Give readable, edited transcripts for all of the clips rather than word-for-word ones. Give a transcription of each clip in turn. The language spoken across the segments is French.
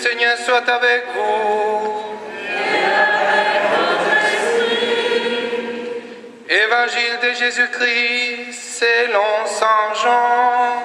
Seigneur soit avec vous. Évangile de Jésus-Christ selon Saint Jean.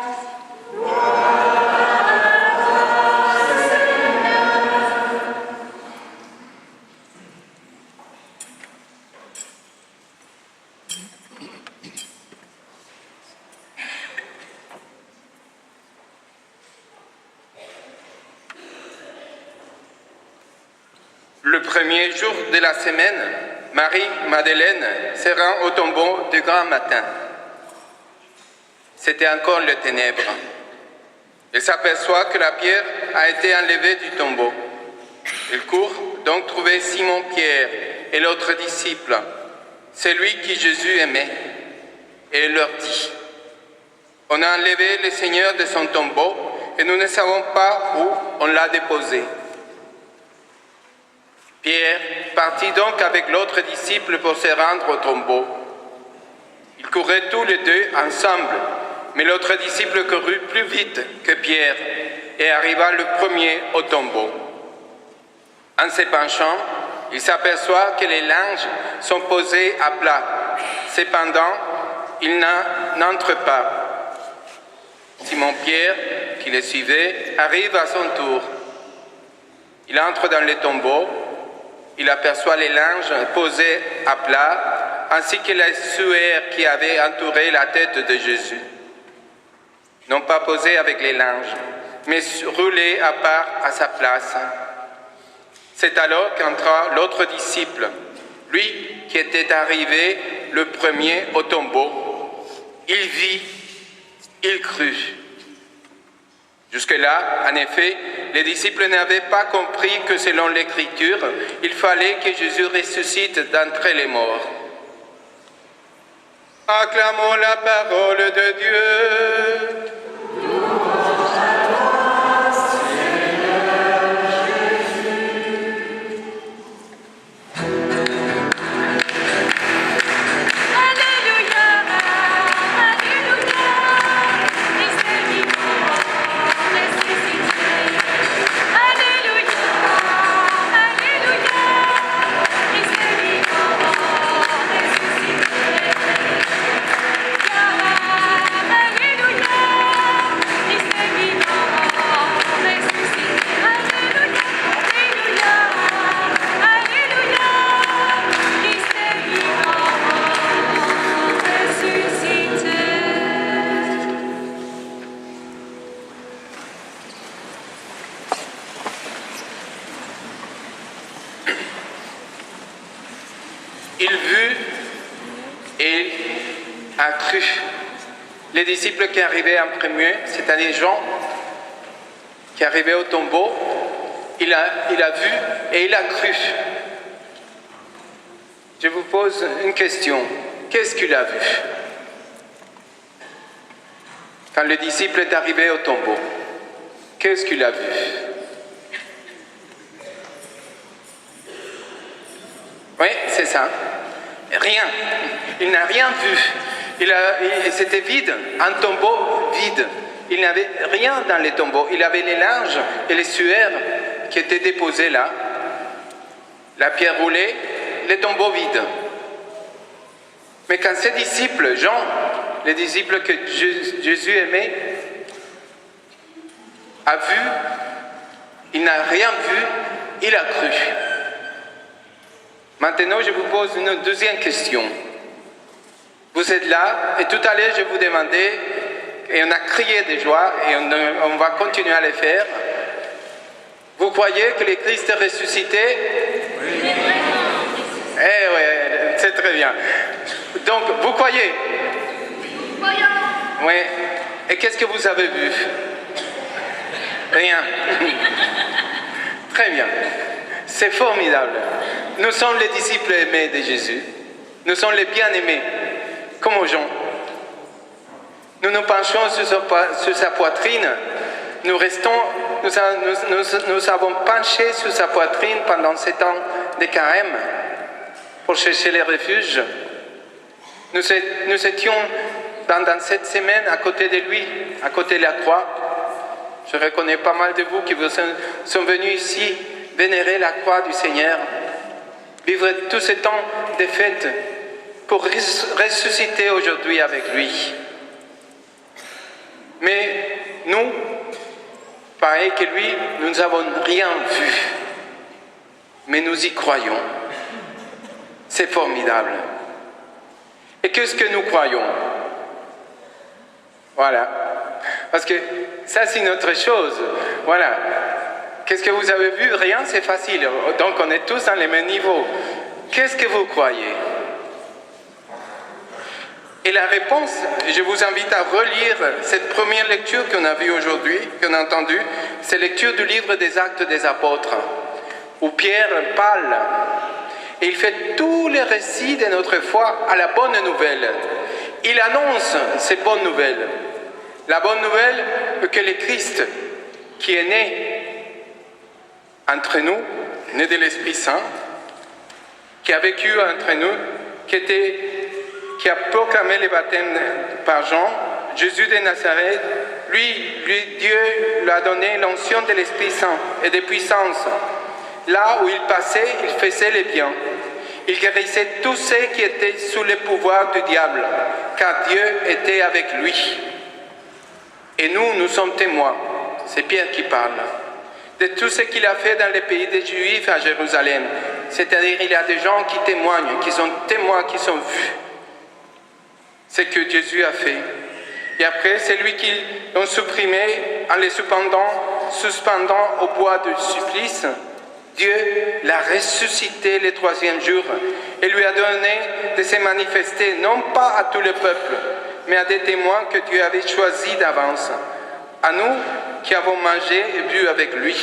Le premier jour de la semaine, Marie-Madeleine se rend au tombeau du grand matin. C'était encore les ténèbres. Elle s'aperçoit que la pierre a été enlevée du tombeau. Elle court donc trouver Simon-Pierre et l'autre disciple, celui que Jésus aimait, et elle leur dit: « On a enlevé le Seigneur de son tombeau et nous ne savons pas où on l'a déposé. » Pierre partit donc avec l'autre disciple pour se rendre au tombeau. Ils couraient tous les deux ensemble, mais l'autre disciple courut plus vite que Pierre et arriva le premier au tombeau. En se penchant, il s'aperçoit que les linges sont posés à plat. Cependant, il n'entre pas. Simon-Pierre, qui le suivait, arrive à son tour. Il entre dans le tombeau. Il aperçoit les linges posés à plat, ainsi que la suaire qui avait entouré la tête de Jésus. Non pas posés avec les linges, mais roulés à part à sa place. C'est alors qu'entra l'autre disciple, lui qui était arrivé le premier au tombeau. Il vit, il crut. Jusque-là, en effet, les disciples n'avaient pas compris que selon l'Écriture, il fallait que Jésus ressuscite d'entre les morts. Acclamons la parole de Dieu. Il vit et a cru. Les disciples qui arrivaient en premier, c'est-à-dire Jean, qui arrivait au tombeau, il a vu et il a cru. Je vous pose une question. Qu'est-ce qu'il a vu? Quand le disciple est arrivé au tombeau, qu'est-ce qu'il a vu? Oui, c'est ça. Rien. Il n'a rien vu. C'était vide, un tombeau vide. Il n'avait rien dans les tombeaux. Il avait les linges et les suaires qui étaient déposés là. La pierre roulée, les tombeaux vides. Mais quand ses disciples, Jean, les disciples que Jésus aimait, a vu, il n'a rien vu, il a cru. Maintenant, je vous pose une deuxième question. Vous êtes là, et tout à l'heure, je vous demandais, et on a crié de joie, et on va continuer à le faire. Vous croyez que le Christ est ressuscité? Oui. Eh oui, c'est très bien. Donc, vous croyez? Oui. Et qu'est-ce que vous avez vu? Rien. Très bien. C'est formidable. Nous sommes les disciples aimés de Jésus. Nous sommes les bien-aimés, comme Jean. Nous nous penchons sur sa poitrine. Nous avons penché sur sa poitrine pendant 7 ans de carême pour chercher les refuges. Nous étions pendant cette semaine à côté de lui, à côté de la croix. Je reconnais pas mal de vous qui sont venus ici vénérer la croix du Seigneur, vivre tout ce temps de fête pour ressusciter aujourd'hui avec lui. Mais nous, pareil que lui, nous n'avons rien vu, mais nous y croyons. C'est formidable. Et qu'est-ce que nous croyons? Voilà. Parce que ça, c'est une autre chose. Voilà. Qu'est-ce que vous avez vu? Rien, c'est facile. Donc, on est tous dans les mêmes niveaux. Qu'est-ce que vous croyez? Et la réponse, je vous invite à relire cette première lecture qu'on a vue aujourd'hui, qu'on a entendue, c'est la lecture du livre des Actes des Apôtres, où Pierre parle. Et il fait tous les récits de notre foi à la bonne nouvelle. Il annonce ces bonnes nouvelles. La bonne nouvelle que le Christ, qui est né entre nous, né de l'Esprit Saint, qui a vécu entre nous, qui a proclamé le baptême par Jean, Jésus de Nazareth, Dieu lui a donné l'onction de l'Esprit Saint et de puissance. Là où il passait, il faisait le bien. Il guérissait tous ceux qui étaient sous le pouvoir du diable, car Dieu était avec lui. Et nous sommes témoins, c'est Pierre qui parle, de tout ce qu'il a fait dans les pays des Juifs à Jérusalem. C'est-à-dire il y a des gens qui témoignent, qui sont témoins, qui sont vus ce que Jésus a fait. Et après, c'est lui qui l'a supprimé en les suspendant au bois de supplice. Dieu l'a ressuscité le troisième jour et lui a donné de se manifester, non pas à tout le peuple, mais à des témoins que Dieu avait choisis d'avance. À nous qui avons mangé et bu avec lui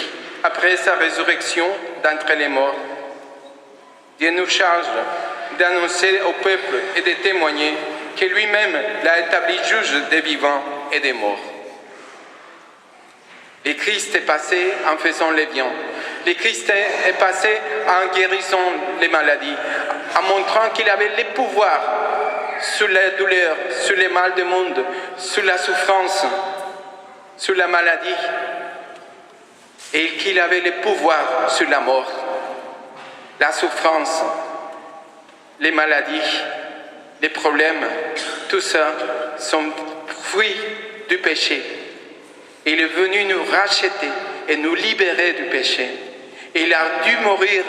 après sa résurrection d'entre les morts. Dieu nous charge d'annoncer au peuple et de témoigner que lui-même l'a établi juge des vivants et des morts. Le Christ est passé en faisant les biens. Le Christ est passé en guérissant les maladies, en montrant qu'il avait le pouvoir sur la douleur, sur les mal du monde, sur la souffrance, sur la maladie, et qu'il avait le pouvoir sur la mort, la souffrance, les maladies, les problèmes, tout ça sont fruits du péché. Il est venu nous racheter et nous libérer du péché. Et il a dû mourir,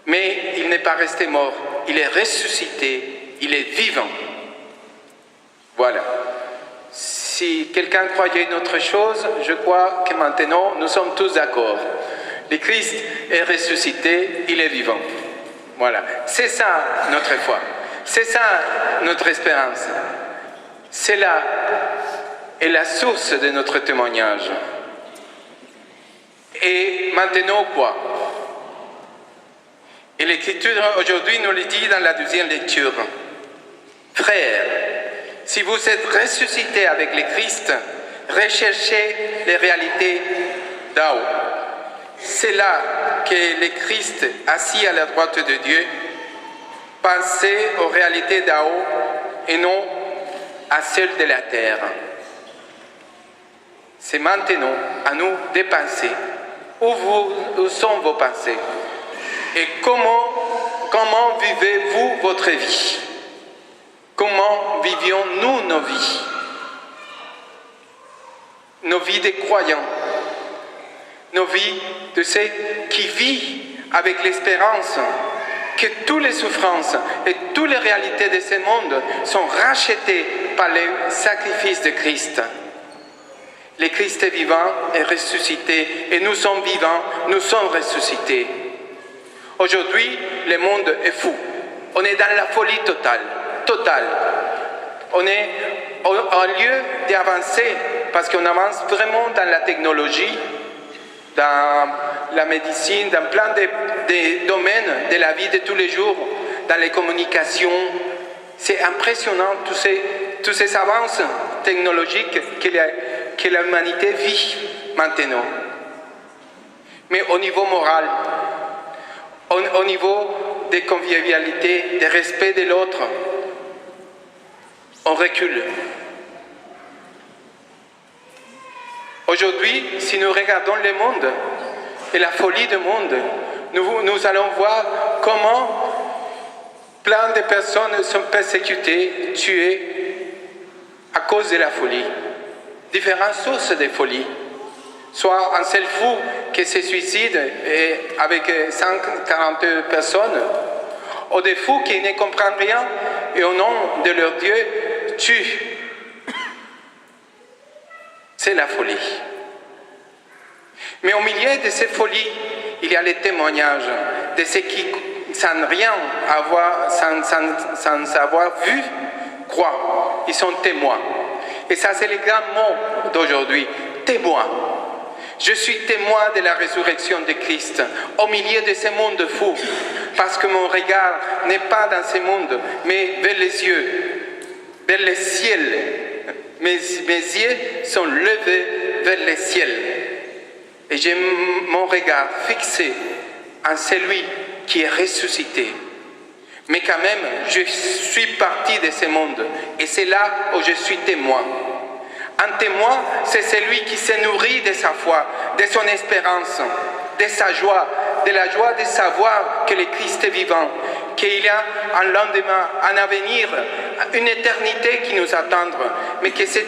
mais il n'est pas resté mort. Il est ressuscité, il est vivant. Voilà. Si quelqu'un croyait une autre chose, je crois que maintenant nous sommes tous d'accord. Le Christ est ressuscité, il est vivant. Voilà. C'est ça notre foi. C'est ça notre espérance. C'est là est la source de notre témoignage. Et maintenant quoi? Et l'Écriture aujourd'hui nous le dit dans la deuxième lecture. Frères, si vous êtes ressuscités avec le Christ, recherchez les réalités d'en haut. C'est là que le Christ, assis à la droite de Dieu, pensez aux réalités d'en haut et non à celles de la terre. C'est maintenant à nous de penser où sont vos pensées et comment vivez-vous votre vie? Comment vivions-nous nos vies? Nos vies de croyants, nos vies de ceux qui vivent avec l'espérance que toutes les souffrances et toutes les réalités de ce monde sont rachetées par le sacrifice de Christ. Le Christ est vivant et ressuscité, et nous sommes vivants, nous sommes ressuscités. Aujourd'hui, le monde est fou. On est dans la folie totale. On est au lieu d'avancer, parce qu'on avance vraiment dans la technologie, dans la médecine, dans plein de domaines de la vie de tous les jours, dans les communications. C'est impressionnant, tous ces avances technologiques que l'humanité vit maintenant. Mais au niveau moral, au niveau de convivialité, de respect de l'autre, on recule. Aujourd'hui, si nous regardons le monde et la folie du monde, nous allons voir comment plein de personnes sont persécutées, tuées à cause de la folie. Différentes sources de folie. Soit un seul fou qui se suicide avec 142 personnes, ou des fous qui ne comprennent rien et au nom de leur Dieu tuent. C'est la folie. Mais au milieu de ces folies, il y a les témoignages de ceux qui, sans rien avoir, sans avoir vu, croient. Ils sont témoins. Et ça, c'est le grand mot d'aujourd'hui, témoin. Je suis témoin de la résurrection de Christ au milieu de ce monde fou, parce que mon regard n'est pas dans ce monde, mais vers les cieux, vers le ciel. Mes yeux sont levés vers le ciel. Et j'ai mon regard fixé en celui qui est ressuscité. Mais quand même, je suis parti de ce monde. Et c'est là où je suis témoin. Un témoin, c'est celui qui se nourrit de sa foi, de son espérance, de sa joie, de la joie de savoir que le Christ est vivant, qu'il y a un lendemain, un avenir, une éternité qui nous attend, mais que ce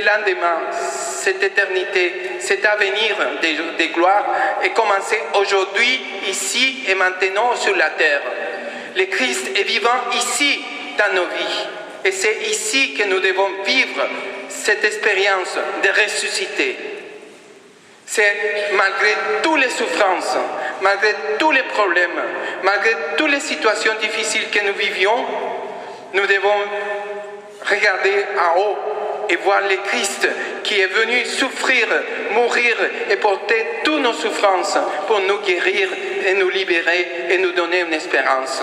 lendemain, cette éternité, cet avenir de gloire est commencé aujourd'hui, ici et maintenant sur la terre. Le Christ est vivant ici dans nos vies. Et c'est ici que nous devons vivre cette expérience de ressusciter. C'est malgré toutes les souffrances, malgré tous les problèmes, malgré toutes les situations difficiles que nous vivions, nous devons regarder en haut et voir le Christ qui est venu souffrir, mourir et porter toutes nos souffrances pour nous guérir et nous libérer et nous donner une espérance.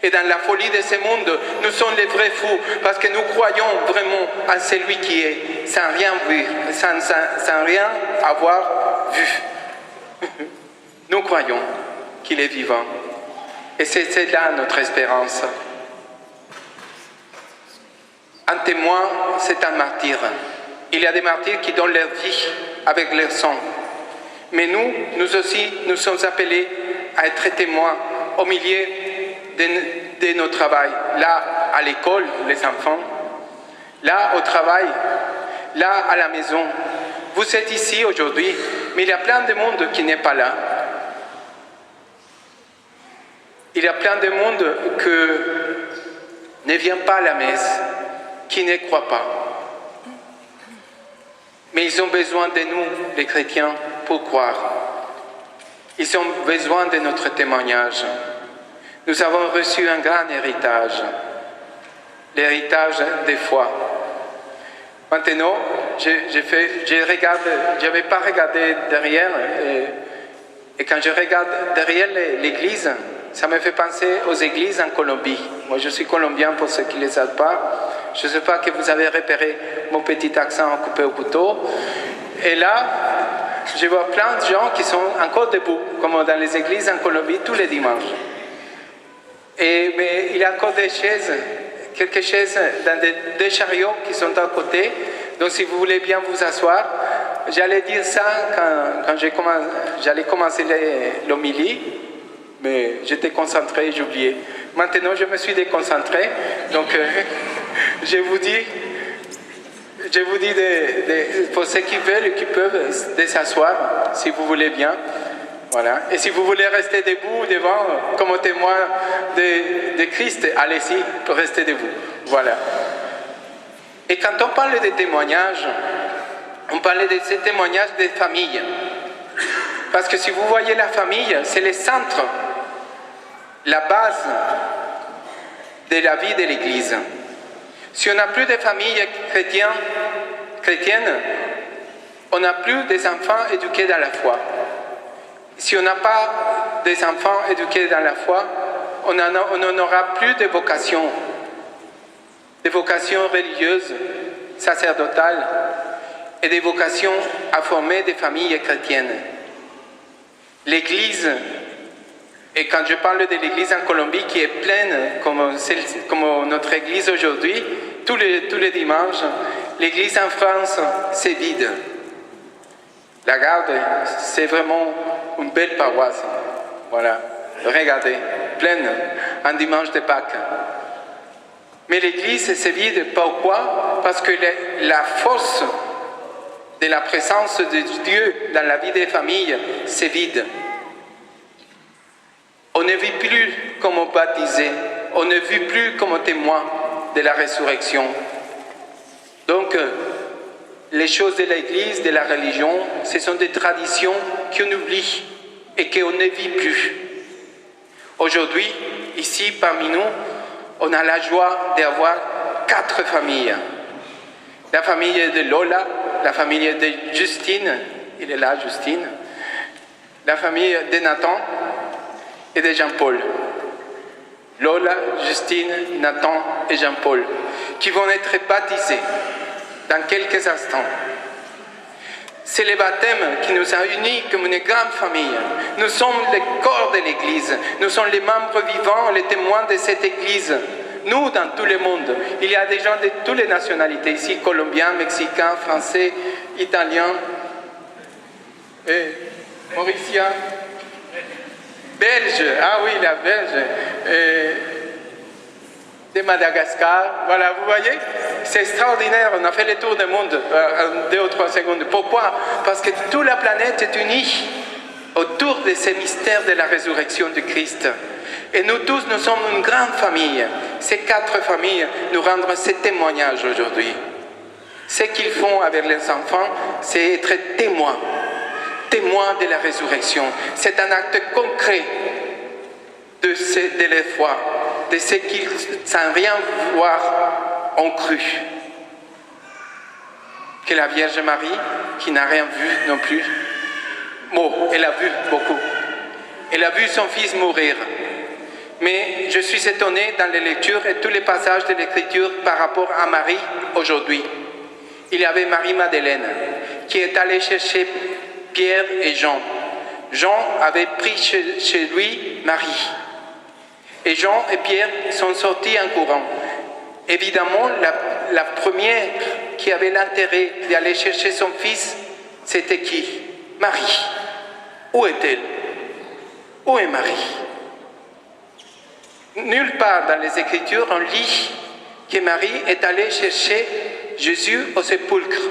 Et dans la folie de ce monde, nous sommes les vrais fous parce que nous croyons vraiment à celui qui est, sans rien vu, sans rien avoir vu. Nous croyons qu'il est vivant. Et c'est là notre espérance. Un témoin, c'est un martyr. Il y a des martyrs qui donnent leur vie avec leur sang. Mais nous aussi, nous sommes appelés à être témoins au milieu de nos travail. Là, à l'école, les enfants. Là, au travail. Là, à la maison. Vous êtes ici aujourd'hui, mais il y a plein de monde qui n'est pas là. Il y a plein de monde qui ne vient pas à la messe, qui ne croit pas. Mais ils ont besoin de nous, les chrétiens, pour croire. Ils ont besoin de notre témoignage. Nous avons reçu un grand héritage, l'héritage des foi. Maintenant, je n'avais pas regardé derrière, et quand je regarde derrière l'église, ça me fait penser aux églises en Colombie. Moi, je suis colombien pour ceux qui ne le savent pas. Je ne sais pas que vous avez repéré mon petit accent coupé au couteau. Et là, je vois plein de gens qui sont encore debout, comme dans les églises en Colombie, tous les dimanches. Mais il y a encore des chaises, quelques chaises dans des chariots qui sont à côté. Donc si vous voulez bien vous asseoir, j'allais dire ça quand j'allais commencer l'homélie, mais j'étais concentré, j'oubliais. Maintenant, je me suis déconcentré, donc je vous dis pour ceux qui veulent, qui peuvent, de s'asseoir, si vous voulez bien. Voilà. Et si vous voulez rester debout devant, comme témoin de Christ, allez-y pour rester debout. Voilà. Et quand on parle de témoignages, on parle de ces témoignages des familles. Parce que si vous voyez la famille, c'est le centre, la base de la vie de l'Église. Si on n'a plus de familles chrétiennes, on n'a plus des enfants éduqués dans la foi. Si on n'a pas des enfants éduqués dans la foi, on n'en aura plus de vocation religieuses, sacerdotales, et des vocations à former des familles chrétiennes. L'Église, et quand je parle de l'Église en Colombie qui est pleine, comme notre Église aujourd'hui, tous les dimanches, L'église en France, c'est vide. La Garde, c'est vraiment une belle paroisse. Voilà, regardez, pleine, un dimanche de Pâques. Mais l'église, c'est vide. Pourquoi? Parce que la force de la présence de Dieu dans la vie des familles, c'est vide. On ne vit plus comme baptisé, on ne vit plus comme témoin de la résurrection. Donc, les choses de l'Église, de la religion, ce sont des traditions qu'on oublie et qu'on ne vit plus. Aujourd'hui, ici, parmi nous, on a la joie d'avoir 4 familles. La famille de Lola, la famille de Justine, il est là, Justine, la famille de Nathan et de Jean-Paul. Lola, Justine, Nathan et Jean-Paul, qui vont être baptisés dans quelques instants. C'est le baptême qui nous a unis comme une grande famille. Nous sommes le corps de l'Église. Nous sommes les membres vivants, les témoins de cette Église. Nous, dans tout le monde, il y a des gens de toutes les nationalités ici, colombiens, mexicains, français, italiens, mauriciens, belges, ah oui, la belge, de Madagascar, voilà, vous voyez, c'est extraordinaire, on a fait le tour du monde en 2 ou 3 secondes. Pourquoi? Parce que toute la planète est unie autour de ces mystères de la résurrection du Christ. Et nous tous, nous sommes une grande famille. Ces 4 familles nous rendent ce témoignage aujourd'hui. Ce qu'ils font avec les enfants, c'est être témoins de la résurrection. C'est un acte concret de la foi, de ce qu'ils, sans rien voir, ont cru. Que la Vierge Marie, qui n'a rien vu non plus, elle a vu beaucoup. Elle a vu son fils mourir. Mais je suis étonné dans les lectures et tous les passages de l'Écriture par rapport à Marie aujourd'hui. Il y avait Marie-Madeleine qui est allée chercher Pierre et Jean. Jean avait pris chez lui Marie. Et Jean et Pierre sont sortis en courant. Évidemment, la première qui avait l'intérêt d'aller chercher son fils, c'était qui? Marie. Où est-elle? Où est Marie? Nulle part dans les Écritures on lit que Marie est allée chercher Jésus au sépulcre.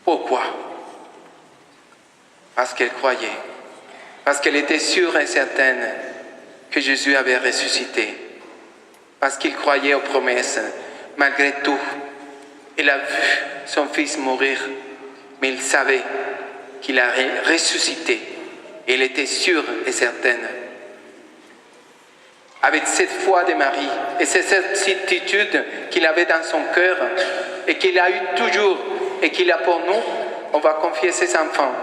Pourquoi? Parce qu'elle croyait, parce qu'elle était sûre et certaine que Jésus avait ressuscité, parce qu'il croyait aux promesses. Malgré tout, elle a vu son fils mourir, mais il savait qu'il a ressuscité. Elle était sûre et certaine. Avec cette foi de Marie et cette certitude qu'il avait dans son cœur et qu'il a eu toujours et qu'il a pour nous, on va confier ses enfants,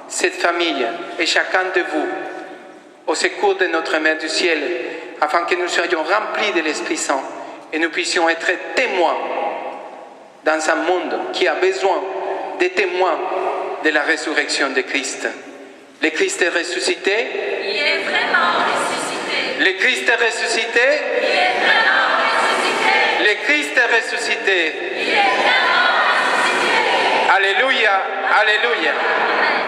cette famille et chacun de vous au secours de notre Mère du ciel, afin que nous soyons remplis de l'Esprit Saint et nous puissions être témoins dans un monde qui a besoin des témoins de la résurrection de Christ. Le Christ est ressuscité. Il est vraiment ressuscité. Le Christ est ressuscité. Il est vraiment ressuscité. Le Christ est ressuscité. Il est vraiment ressuscité. Alléluia, alléluia. Amen.